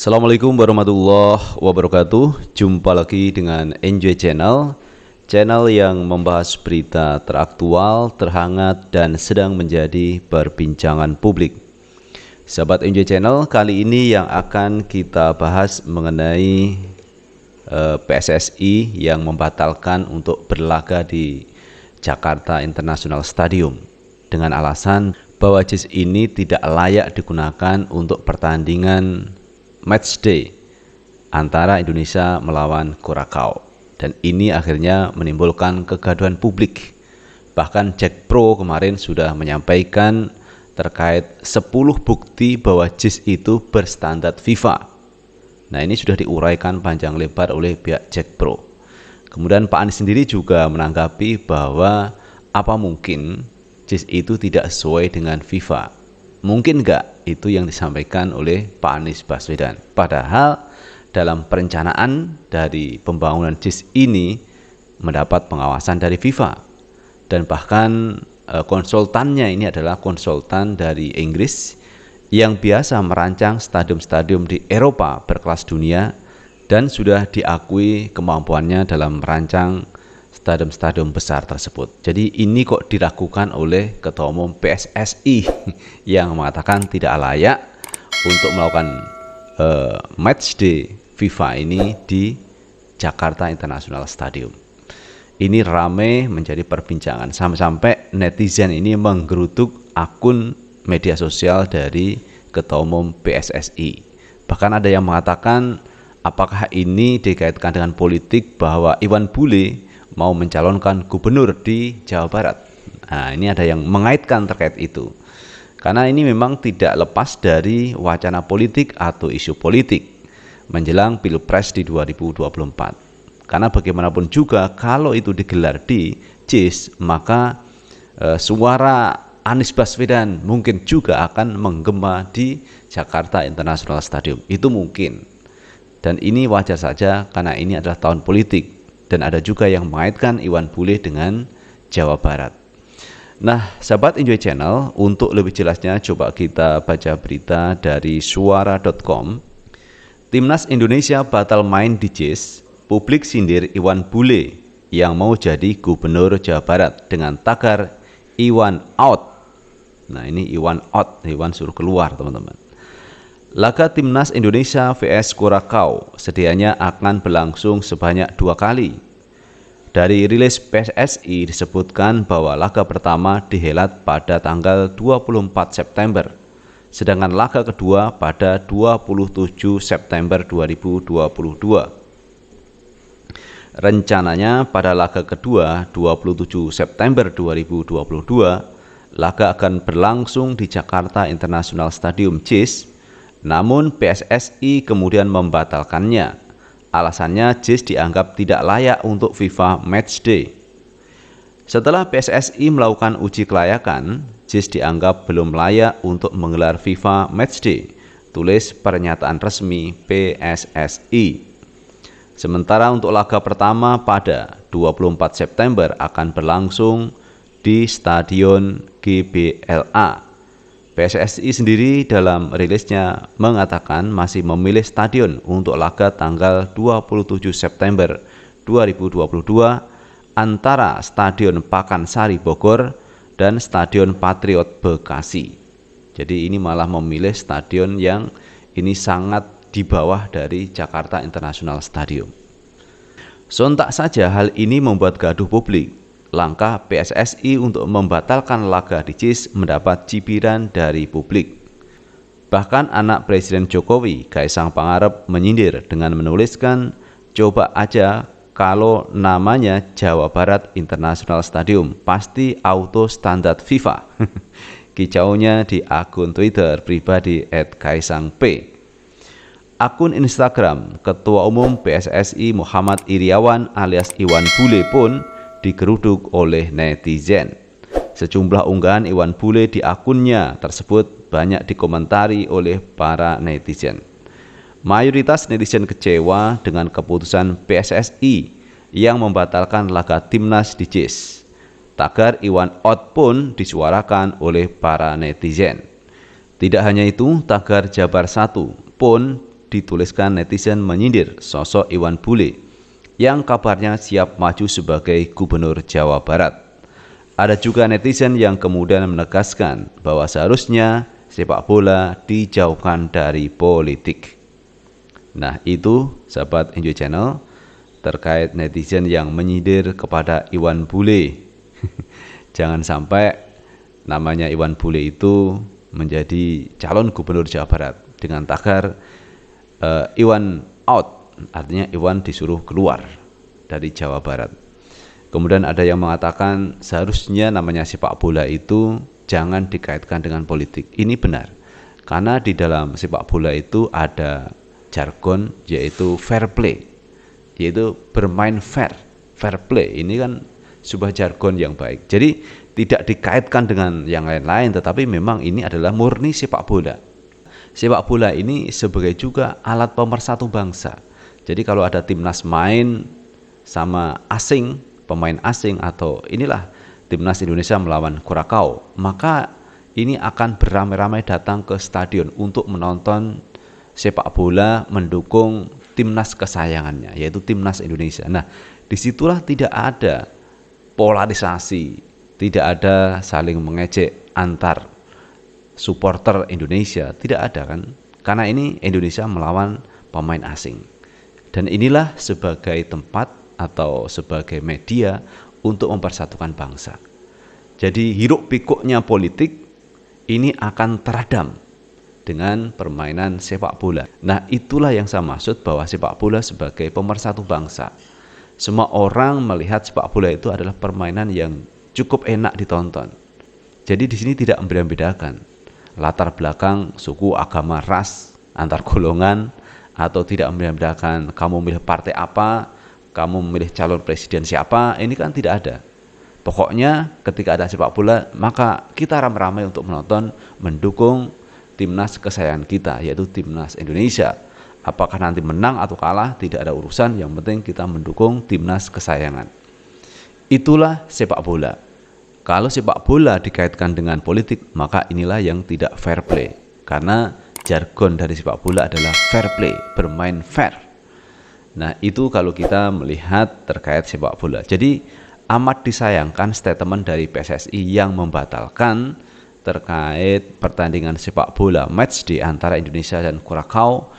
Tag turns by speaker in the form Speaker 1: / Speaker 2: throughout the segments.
Speaker 1: Assalamualaikum warahmatullahi wabarakatuh. Jumpa lagi dengan Enjoy Channel, channel yang membahas berita teraktual, terhangat, dan sedang menjadi perbincangan publik. Sahabat Enjoy Channel, kali ini yang akan kita bahas mengenai PSSI yang membatalkan untuk berlaga di Jakarta International Stadium dengan alasan bahwa JIS ini tidak layak digunakan untuk pertandingan matchday antara Indonesia melawan Curaçao, dan ini akhirnya menimbulkan kegaduhan publik. Bahkan Jack Pro kemarin sudah menyampaikan terkait 10 bukti bahwa JIS itu berstandar FIFA. Nah, ini sudah diuraikan panjang lebar oleh pihak Jack Pro. Kemudian Pak Anies sendiri juga menanggapi bahwa apa mungkin JIS itu tidak sesuai dengan FIFA. Mungkin enggak, itu yang disampaikan oleh Pak Anies Baswedan. Padahal dalam perencanaan dari pembangunan JIS ini mendapat pengawasan dari FIFA. Dan bahkan konsultannya ini adalah konsultan dari Inggris yang biasa merancang stadium-stadium di Eropa berkelas dunia dan sudah diakui kemampuannya dalam merancang stadium-stadium besar tersebut. Jadi ini kok diragukan oleh Ketua Umum PSSI yang mengatakan tidak layak untuk melakukan matchday FIFA ini di Jakarta International Stadium. Ini ramai menjadi perbincangan sampai-sampai netizen ini menggeruduk akun media sosial dari Ketua Umum PSSI. Bahkan ada yang mengatakan apakah ini dikaitkan dengan politik bahwa Iwan Bule mau mencalonkan gubernur di Jawa Barat. Nah, ini ada yang mengaitkan terkait itu. Karena ini memang tidak lepas dari wacana politik atau isu politik menjelang Pilpres di 2024. Karena bagaimanapun juga kalau itu digelar di JIS, maka suara Anies Baswedan mungkin juga akan menggema di Jakarta International Stadium. Itu mungkin. Dan ini wajar saja karena ini adalah tahun politik. Dan ada juga yang mengaitkan Iwan Bule dengan Jawa Barat. Nah, sahabat Enjoy Channel, untuk lebih jelasnya coba kita baca berita dari suara.com. Timnas Indonesia batal main di JIS, publik sindir Iwan Bule yang mau jadi gubernur Jawa Barat dengan tagar Iwan out. Nah, ini Iwan out, Iwan suruh keluar, teman-teman. Laga Timnas Indonesia vs Curaçao sedianya akan berlangsung sebanyak 2 kali. Dari rilis PSSI disebutkan bahwa laga pertama dihelat pada tanggal 24 September, sedangkan laga kedua pada 27 September 2022. Rencananya pada laga kedua 27 September 2022, laga akan berlangsung di Jakarta International Stadium JIS. Namun PSSI kemudian membatalkannya. Alasannya JIS dianggap tidak layak untuk FIFA Matchday. Setelah PSSI melakukan uji kelayakan, JIS dianggap belum layak untuk menggelar FIFA Matchday, tulis pernyataan resmi PSSI. Sementara untuk laga pertama pada 24 September akan berlangsung di Stadion GBLA. PSSI sendiri dalam rilisnya mengatakan masih memilih stadion untuk laga tanggal 27 September 2022 antara Stadion Pakansari Bogor dan Stadion Patriot Bekasi. Jadi ini malah memilih stadion yang ini sangat di bawah dari Jakarta International Stadium. Sontak saja hal ini membuat gaduh publik. Langkah PSSI untuk membatalkan laga di JIS mendapat cibiran dari publik. Bahkan anak Presiden Jokowi, Kaisang Pangarep, menyindir dengan menuliskan, "Coba aja kalau namanya Jawa Barat International Stadium, pasti auto standar FIFA." Kicaunya di akun Twitter pribadi @kaisangp. Akun Instagram Ketua Umum PSSI Muhammad Iriawan alias Iwan Bule pun digeruduk oleh netizen. Sejumlah unggahan Iwan Bule di akunnya tersebut banyak dikomentari oleh para netizen. Mayoritas netizen kecewa dengan keputusan PSSI yang membatalkan laga Timnas di JIS. Tagar Iwan out pun disuarakan oleh para netizen. Tidak hanya itu, tagar Jabar 1 pun dituliskan netizen menyindir sosok Iwan Bule yang kabarnya siap maju sebagai Gubernur Jawa Barat. Ada juga netizen yang kemudian menegaskan bahwa seharusnya sepak bola dijauhkan dari politik. Nah, itu sahabat Enjoy Channel terkait netizen yang menyindir kepada Iwan Bule. Jangan sampai namanya Iwan Bule itu menjadi calon Gubernur Jawa Barat dengan tagar Iwan out, artinya Iwan disuruh keluar dari Jawa Barat. Kemudian ada yang mengatakan seharusnya namanya sepak bola itu jangan dikaitkan dengan politik. Ini benar, karena di dalam sepak bola itu ada jargon yaitu fair play, yaitu bermain fair. Fair play ini kan sebuah jargon yang baik. Jadi tidak dikaitkan dengan yang lain-lain, tetapi memang ini adalah murni sepak bola. Sepak bola ini sebagai juga alat pemersatu bangsa. Jadi kalau ada timnas main sama asing, pemain asing, atau inilah timnas Indonesia melawan Kurakau, maka ini akan beramai-ramai datang ke stadion untuk menonton sepak bola mendukung timnas kesayangannya, yaitu timnas Indonesia. Nah, disitulah tidak ada polarisasi, tidak ada saling mengejek antar supporter Indonesia, tidak ada kan, karena ini Indonesia melawan pemain asing. Dan inilah sebagai tempat atau sebagai media untuk mempersatukan bangsa. Jadi hiruk pikuknya politik ini akan teradam dengan permainan sepak bola. Nah, itulah yang saya maksud bahwa sepak bola sebagai pemersatu bangsa. Semua orang melihat sepak bola itu adalah permainan yang cukup enak ditonton. Jadi di sini tidak membeda-bedakan latar belakang, suku, agama, ras, antar golongan, atau tidak membeda-bedakan kamu memilih partai apa, kamu memilih calon presiden siapa. Ini kan tidak ada. Pokoknya ketika ada sepak bola, maka kita ramai-ramai untuk menonton, mendukung timnas kesayangan kita, yaitu timnas Indonesia. Apakah nanti menang atau kalah tidak ada urusan, yang penting kita mendukung timnas kesayangan. Itulah sepak bola. Kalau sepak bola dikaitkan dengan politik, maka inilah yang tidak fair play. Karena jargon dari sepak bola adalah fair play, bermain fair. Nah, itu kalau kita melihat terkait sepak bola. Jadi amat disayangkan statement dari PSSI yang membatalkan terkait pertandingan sepak bola matchday antara Indonesia dan Kurakau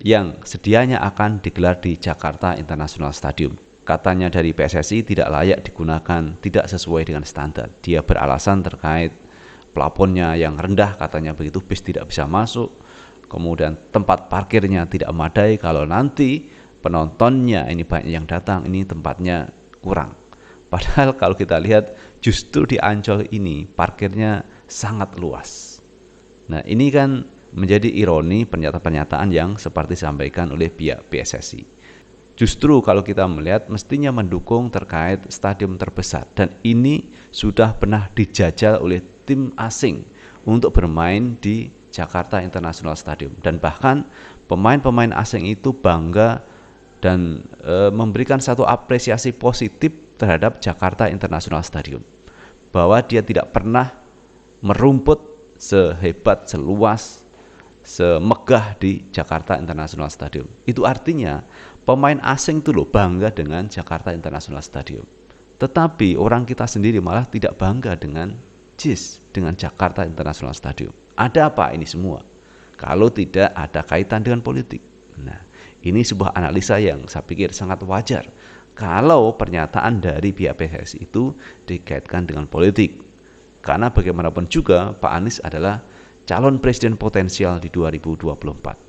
Speaker 1: yang sedianya akan digelar di Jakarta International Stadium. Katanya dari PSSI tidak layak digunakan, tidak sesuai dengan standar. Dia beralasan terkait plafonnya yang rendah, katanya begitu, bis tidak bisa masuk. Kemudian tempat parkirnya tidak memadai, kalau nanti penontonnya ini banyak yang datang, ini tempatnya kurang. Padahal kalau kita lihat justru di Ancol ini parkirnya sangat luas. Nah, ini kan menjadi ironi pernyataan-pernyataan yang seperti disampaikan oleh pihak PSSI. Justru kalau kita melihat mestinya mendukung terkait stadion terbesar, dan ini sudah pernah dijajal oleh tim asing untuk bermain di Jakarta International Stadium, dan bahkan pemain-pemain asing itu bangga dan memberikan satu apresiasi positif terhadap Jakarta International Stadium, bahwa dia tidak pernah merumput sehebat, seluas, semegah di Jakarta International Stadium. Itu artinya pemain asing itu loh bangga dengan Jakarta International Stadium. Tetapi orang kita sendiri malah tidak bangga dengan JIS, dengan Jakarta International Stadium. Ada apa ini semua? Kalau tidak ada kaitan dengan politik. Nah, ini sebuah analisa yang saya pikir sangat wajar kalau pernyataan dari pihak PSSI itu dikaitkan dengan politik. Karena bagaimanapun juga Pak Anies adalah calon presiden potensial di 2024.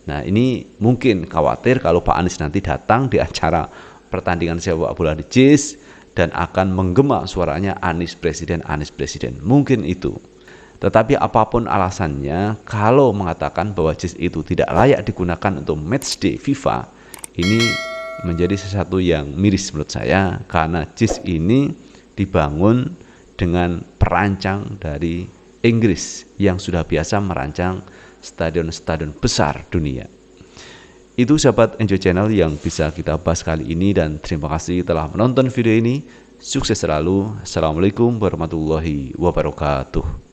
Speaker 1: Nah, ini mungkin khawatir kalau Pak Anies nanti datang di acara pertandingan sepak bola di JIS dan akan menggema suaranya Anies Presiden, Anies Presiden. Mungkin itu. Tetapi apapun alasannya, kalau mengatakan bahwa JIS itu tidak layak digunakan untuk matchday FIFA, ini menjadi sesuatu yang miris menurut saya, karena JIS ini dibangun dengan perancang dari Inggris yang sudah biasa merancang stadion-stadion besar dunia. Itu sahabat Enjoy Channel yang bisa kita bahas kali ini, dan terima kasih telah menonton video ini. Sukses selalu. Assalamualaikum warahmatullahi wabarakatuh.